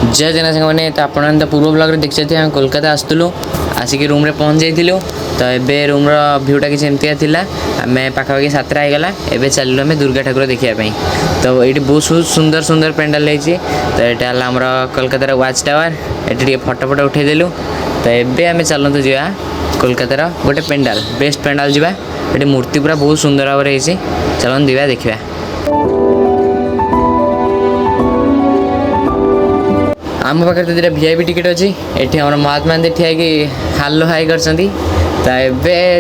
जय जना मैंने तो आप पूर्व ब्लॉग देखते थे कोलकाता आसलु आसिक रूम रे पहुँच जाइलु तो ये रूम भ्यूटा किसी एमती था आम पाखापाखि 7टा होगला एवं चलू आम दुर्गा ठाकुर देखापी तो ये बहुत सुंदर सुंदर पेंडाल होती तो यहाँ आमर कोलकातार वाच टावर ये फटो फटो उठेदेलु तो ये आम चलतु जा कोलकातार गोटे पेंडाल बेस्ट पेंडाल जावा ये मूर्ति पूरा बहुत सुंदर भाव में चलन दिवा देखा आम पाखे तो 2टा VIP टिकेट अच्छी ये आम महात्मा गांधी ठिया कि हालो हाई कर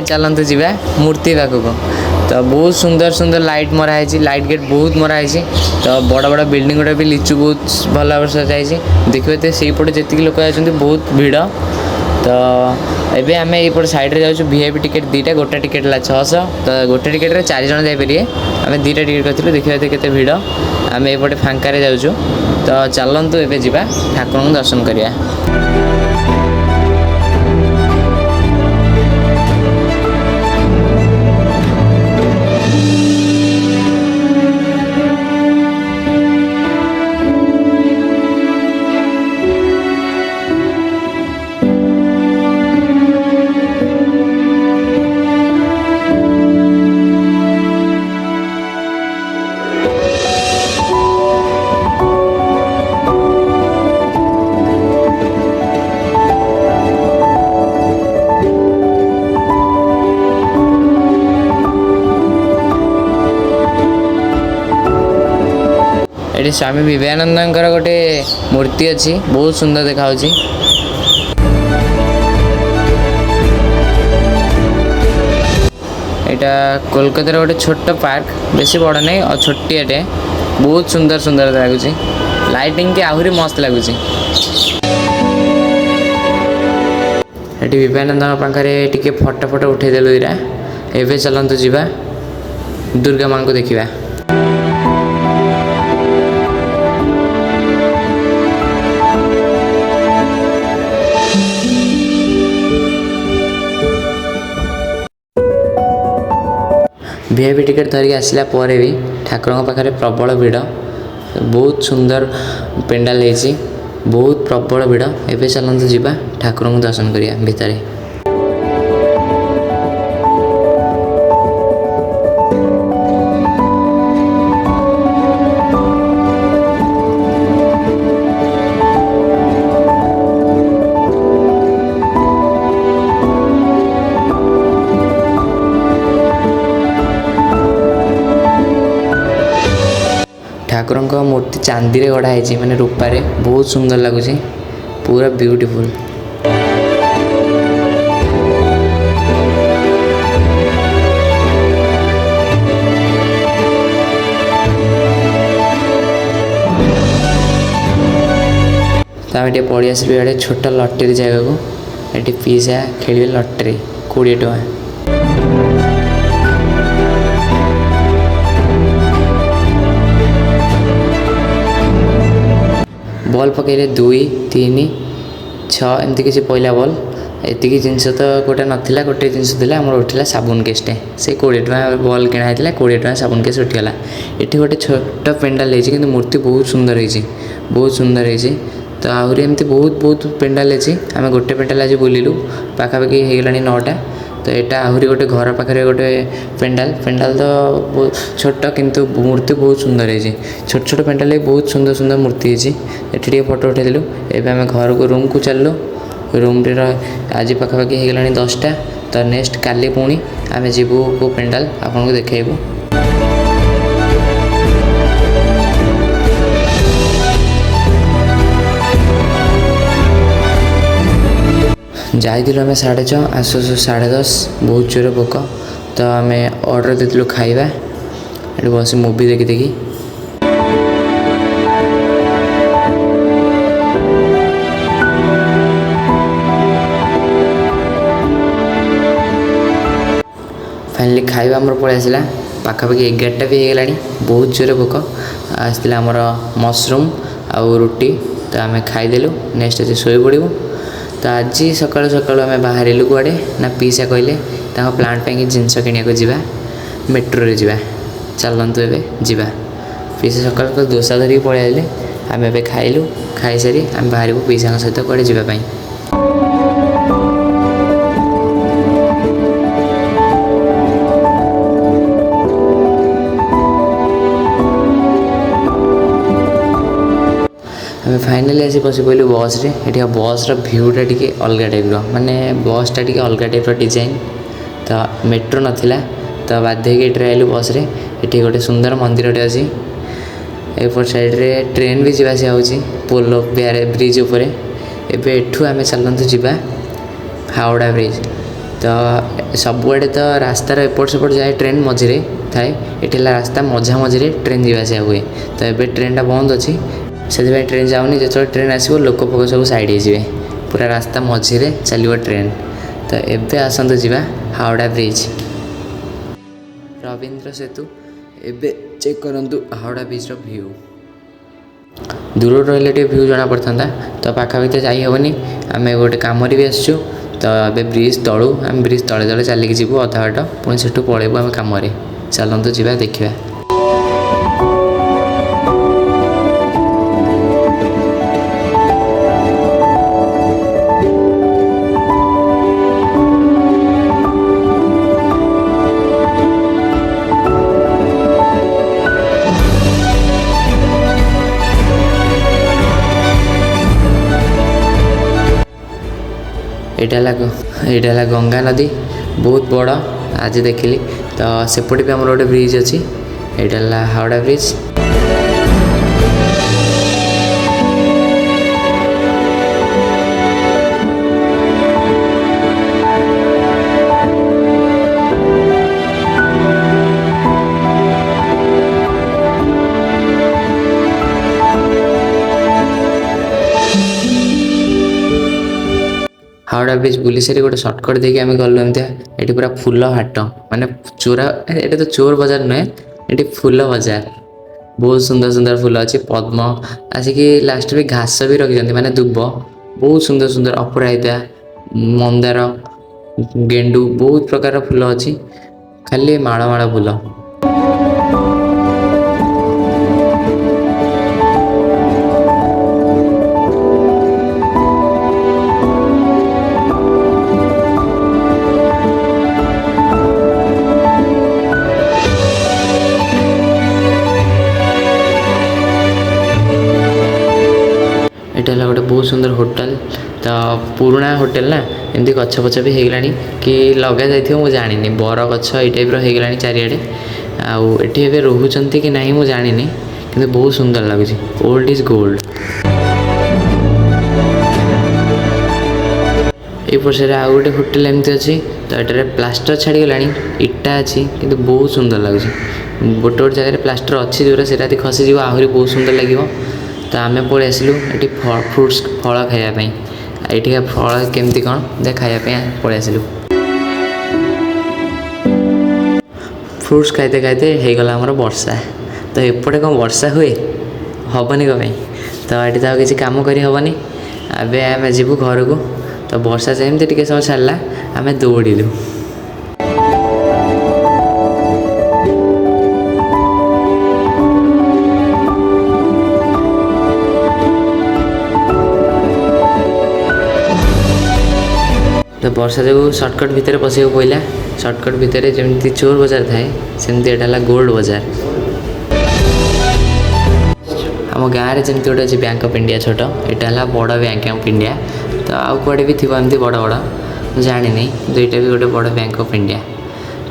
चलतु जा मूर्ति पाखक तो बहुत सुंदर सुंदर लाइट मराई लाइट गेट बहुत मराई तो बड़ बड़ बिल्डिंग गुड़ा भी लिचु बहुत भल भाव सजाई देखिए तो से पटे जी लोक आते बहुत भिड़ तो ये आम ये साइड रे जाऊँ VIP टिकेट 2टा गोटे टिकेट है 600 तो गोटे टिकेट 4 जन जापरिए आम 2टा टिकेट करते देखिए केते भिड़ आम एपटे फांकार जाऊँ तो चलतु एवं जा ठाकुर दर्शन करिया ये स्वामी विवेकानंद गोटे मूर्ति अच्छी बहुत सुंदर देखा यहाँ कोलकातार गोटे छोट पार्क बेसी बड़ नहीं और छोटियाटे बहुत सुंदर सुंदर लगुच लाइटिंग के आहरी मस्त लगुच ये विवेकानंद पाखे टे फटो फटो उठेदेलु इरा एवं चलतु जा दुर्गा माँ को देखा VIP टिकेट धरिक आसला भी ठाकुर पाखे प्रबल भिड़ बहुत सुंदर पेंडाल होती बहुत प्रबल भिड़ एवं चलतु जा ठाकुर दर्शन करिया भितर ठाकुर मूर्ति चांदी रे गढ़ा है मैंने रूपारे बहुत सुंदर लगुच पूरा ब्यूटीफुल तो आम ये पड़ी आसलु ये छोट लटरी जगह को ये पीसा खेल लटरी 20 टଙ୍କା बॉल पकड़े 2 3 6 एमती किसी पहला बॉल एतिक जिनस तो गोटे नाला गोटे जिनस आम उठला साबुन केसटे से 20 टଙ୍କା बॉल किणा 20 टଙ୍କା साबुन केस उठीगला ये गोटे छोट पेंडाल होती कि मूर्ति बहुत सुंदर होती बहुत सुंदर होती तो आहरी एमती बहुत बहुत पेंडाल अच्छी आम गोटे पेंडाल आज बुलिलु पाखापाखि होगला 9टा तो यहाँ आहरी गोटे घर पाखे गोटे पेंडाल पेंडाल तो छोट किंतु मूर्ति बहुत सुंदर है छोट छोट पेंडाल बहुत सुंदर सुंदर मूर्ति है ये फोटो उठेलु एवं आम घर को रूम को चलु रूम रे आज पाखापाखि होगला 10टा तो नेक्स्ट काली पुणी आम जीवु को पेंडाल आपन को देखैबु जाइलु आम 6:30 आसु 10:30 बहुत जोर भोक तो आम ऑर्डर देलु खाइबा ये बस मूवी देखी देखी फाइनली खाइबा आमर पलि आसला पाखापाखि 11टा भी होगला बहुत जोर भोक आसला आमर मशरूम आउ रुटी तो आम खाईदेलु नेक्स्ट आज शोई पड़ू तो आज सकाल सकाल आम बाहर कुआड़े ना पीसा कहले प्लांट पे जिनस किणा जा मेट्रो रे जा चलतु ए जा पीसा सकाल सकाल दोसा धरिक पलि आइले आम ए खाइलु खाई सारी आम बाहर पिसा सहित कड़े जावाई। आम फाइनाली आसी बस पड़े बस रे। ये बस भ्यूटा टी अलग टाइप माने बसटा टी अलग टाइप डिजाइन तो मेट्रो नाला तो बाध्य ये आइलु बस रे। ये गोटे सुंदर मंदिर टे अच्छी एपट साइड रे ट्रेन भी जावासी होची पोलो ब्रिज उपरे। एबे एठू आमे चलतु जीवा हावड़ा ब्रिज तो सबुआड़े तो रास्तार एपट सेपट जाए ट्रेन मझे थाए ये रास्ता मझा मझे ट्रेन जावासी हुए तो ये ट्रेनटा बंद अच्छी से ट्रेन जाऊनी जो ट्रेन आसो लोक फोक सब साइड हो पूरा रास्ता मझे चलो ट्रेन तो एबे आसतु जीवा हावड़ा ब्रिज रवींद्र सेतु। एबे चेक करंतु हावड़ा ब्रिज व्यू दूर रही व्यू जना पड़ता तो पाखापाखि तो जाई हेनी आम गोटे कम भी आसचु तो ये ब्रिज तलू आम ब्रिज तले तले चलिक जीवु अधा बाट पुणी से पलैबू आम कम चलतु जीवा देखा। यहाँ गंगा नदी बहुत बड़ आज देखिली तो सेपटे भी आम गोटे ब्रिज अच्छी यहाँ हावड़ा ब्रिज। हावड़ा ब्रिज बुली सारी गोटे सर्टकट देखिए आम गलु एमती ये पूरा फुल हाट माने चोरा ये तो चोर बजार नुहे ये फुल बजार बहुत सुंदर सुंदर फुल अच्छी पद्म आसिकी लास्ट भी घास भी रखी माने दुब बहुत सुंदर सुंदर अपराजिता मंदार गेंडू बहुत प्रकार फुल अच्छी खाली माड़ माड़ फुल। यहाँ गोटे बहुत सुंदर होटल तो पुराना होटल ना एमती गछ पछ भी होगला कि लगा जाइए मुझे जानी बर गछ ये टाइप होगला चारिआडे आठी ए रोचंती कि नहीं मुझे जानी कि बहुत सुंदर लगुच ओल्ड इज गोल्ड। ये पछे आउ गोटे होटेल एमती अच्छी तो ये प्लास्टर छाड़ीगला इटा अच्छी कि बहुत सुंदर लगुच गोटे गोटे जगह प्लास्टर अच्छी जो से खसीज आहरी बहुत सुंदर लगे तो आम पलि आसलु ये फ्रुट्स फल खायापी ये फल केमती कौन दे खायापी पलि आसलु फ्रुट्स खाते खाते होगला आमर वर्षा तो एपटे कौन वर्षा हुए हेनी कहीं तो ये तो किसी कम कर हेनी एबे आम जीवु घर को तो वर्षा जमी टे समय छाड़ा आम दौड़ू तो वर्षा जो सर्टकट भितर पशा पड़ा सर्टकट भितर जमी चोर बजार थाए सेमती यहाँ गोल्ड बजार आम गाँव में जमी गोटे अच्छे बैंक ऑफ इंडिया छोट यहाँ बड़ बैंक ऑफ इंडिया तो आउ कड़े भी थी एमती बड़ बड़ मुझे जानी तो यहाँ भी गोटे बड़ बैंक ऑफ इंडिया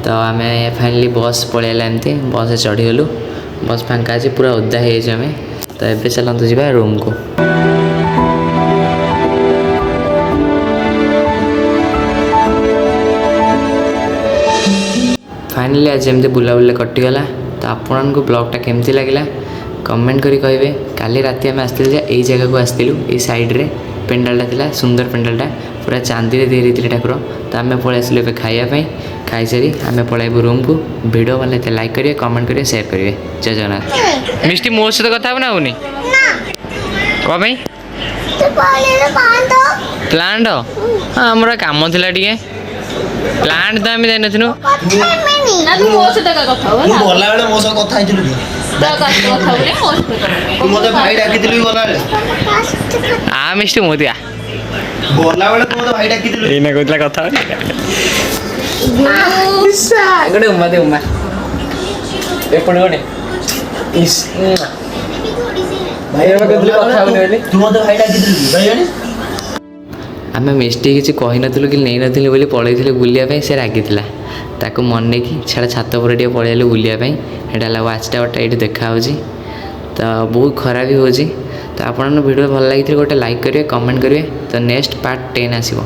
तो आम फाइनाली बस पलैला एमती बस चढ़ीगलु बस फांका अच्छे पूरा ओदा होमें तो ये चलतु जावा रूम को। फाइनाली आज एमती बुलाबुला कटिगला तो आपण को ब्लॉगटा केमती लगे कमेंट करी कहे काली राति आम आसलु यही जगह को आसलु ये साइड रे पेंडालटा थिला सुंदर पेंडालटा पूरा चांदी दे रही ठाकुर तो आम पलि आसलु ए खाइापी खाई सारी आम पलैबू रूम को वीडियो भले लाइक करेंगे कमेंट करेंगे शेयर करेंगे। जय जगन्नाथ। मिष्टी मो सहित कथा ना होनी कौन प्लांट हाँ आमर कम थी टे प्लांट तो आम जाइन ତୁ ମତେ ଭାଇ ଡାକିଥିଲୁ କି ଗଲାବେଳେ? ମିଷ୍ଟି ମୋଦିଆ ଗଲାବେଳେ ତୁ ମତେ ଭାଇ ଡାକିଥିଲୁ। ଏଇନା କହୁଥିଲା କଥା ଗୋଟେ ଉମା ଦେ ଉମା ଏପଟେ ଗୋଟେ ଭାଇ କଥା ହଉନି ବୋଲି ତୁ ମତେ ଭାଇ ଡାକିଥିଲୁ କି ଭାଇ ଜାଣି? ଆମେ ମିଷ୍ଟି କିଛି କହିନଥିଲୁ କି ନେଇନଥିଲୁ ବୋଲି ପଳେଇଥିଲୁ ବୁଲିବା ପାଇଁ। ସେ ରାଗିଥିଲା, ତାକୁ ମନେଇକି ଛାଡ଼ ଛାତ ଉପରେ ଟିକେ ପଳେଇଲୁ ବୁଲିବା ପାଇଁ। ଏଇଟା ହେଲା ୱାଚ୍ ଟାୱାରଟା ଏଇଠି ଦେଖାହେଉଛି, ତ ବହୁତ ଖରା ବି ହେଉଛି। ତ ଆପଣଙ୍କ ଭିଡ଼ିଓ ଭଲ ଲାଗିଥିଲେ ଗୋଟେ ଲାଇକ୍ କରିବେ, କମେଣ୍ଟ କରିବେ। ତ ନେକ୍ସଟ ପାର୍ଟ 10 ଆସିବ।